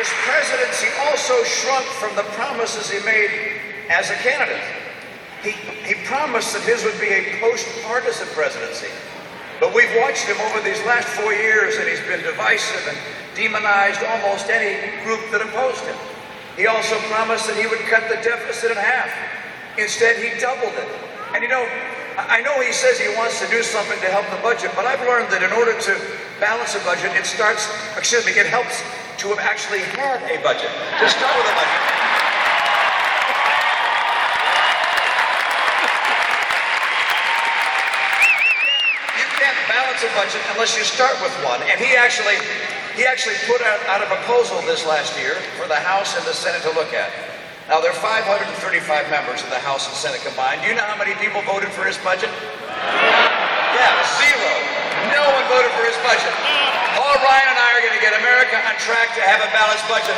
his presidency also shrunk from the promises he made as a candidate. He promised that his would be a post-partisan presidency. But we've watched him over these last 4 years, and he's been divisive and demonized almost any group that opposed him. He also promised that he would cut the deficit in half. Instead, he doubled it. And you know, I know he says he wants to do something to help the budget, but I've learned that in order to balance a budget, it helps to have actually had a budget. To start with a budget. Balance a budget unless you start with one, and he actually put out a proposal this last year for the House and the Senate to look at. Now there are 535 members of the House and Senate combined. Do you know how many people voted for his budget? Yeah, 0. No one voted for his budget. Paul Ryan and I are going to get America on track to have a balanced budget.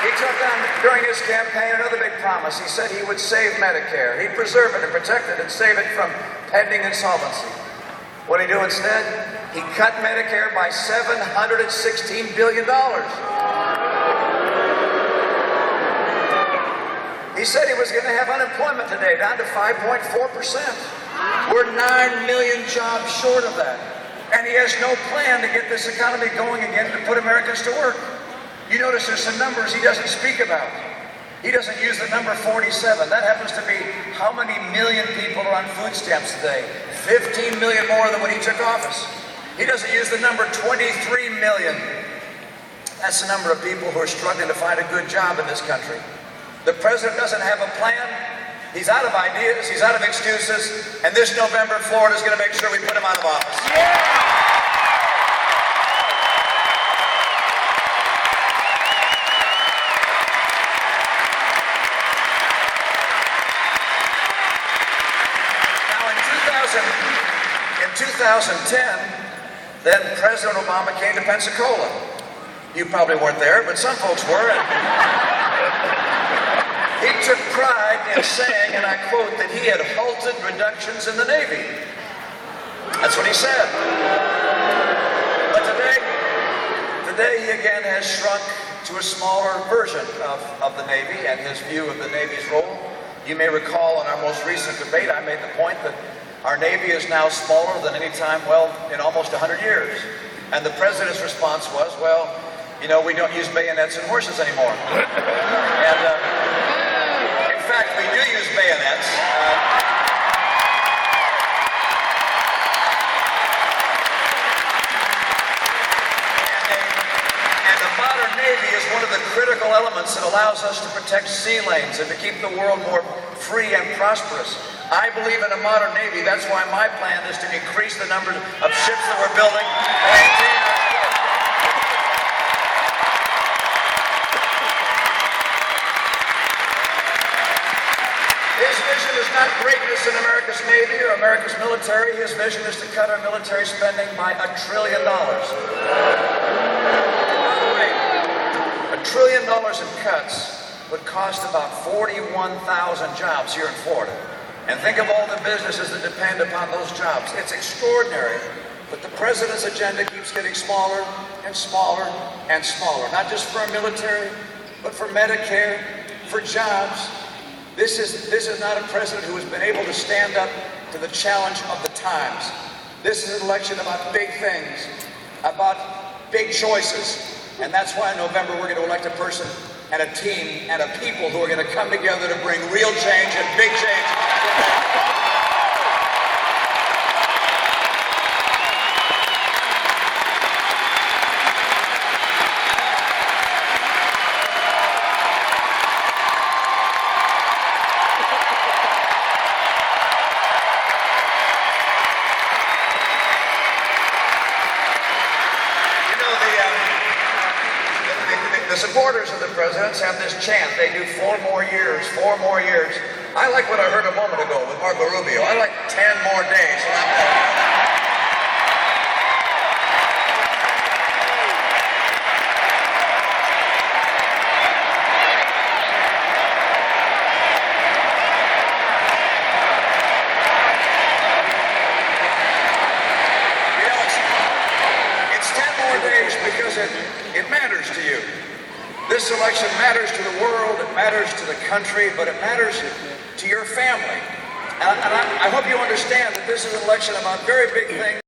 He took on, during his campaign, another big promise. He said he would save Medicare. He'd preserve it and protect it and save it from pending insolvency. What did he do instead? He cut Medicare by $716 billion. He said he was going to have unemployment today down to 5.4%. We're 9 million jobs short of that. And he has no plan to get this economy going again to put Americans to work. You notice there's some numbers he doesn't speak about. He doesn't use the number 47. That happens to be how many million people are on food stamps today. 15 million more than when he took office. He doesn't use the number 23 million. That's the number of people who are struggling to find a good job in this country. The president doesn't have a plan. He's out of ideas. He's out of excuses. And this November, Florida's going to make sure we put him out of office. Yeah! In 2010, then President Obama came to Pensacola. You probably weren't there, but some folks were. He took pride in saying, and I quote, that he had halted reductions in the Navy. That's what he said. But today he again has shrunk to a smaller version of the Navy and his view of the Navy's role. You may recall in our most recent debate, I made the point that our Navy is now smaller than any time, in almost 100 years. And the president's response was, we don't use bayonets and horses anymore. And in fact, we do use bayonets. And the modern Navy is one of the critical elements that allows us to protect sea lanes and to keep the world more free and prosperous. I believe in a modern Navy. That's why my plan is to increase the number of ships that we're building. His vision is not greatness in America's Navy or America's military. His vision is to cut our military spending by $1 trillion. $1 trillion in cuts would cost about 41,000 jobs here in Florida. And think of all the businesses that depend upon those jobs. It's extraordinary. But the president's agenda keeps getting smaller and smaller and smaller. Not just for our military, but for Medicare, for jobs. This is not a president who has been able to stand up to the challenge of the times. This is an election about big things, about big choices. And that's why in November we're going to elect a person and a team and a people who are going to come together to bring real change and big change. The supporters of the presidents have this chant. They do 4 more years, 4 more years. I like what I heard a moment ago with Marco Rubio. I like 10 more days. because it matters to you. This election matters to the world, it matters to the country, but it matters to your family. And I hope you understand that this is an election about very big things.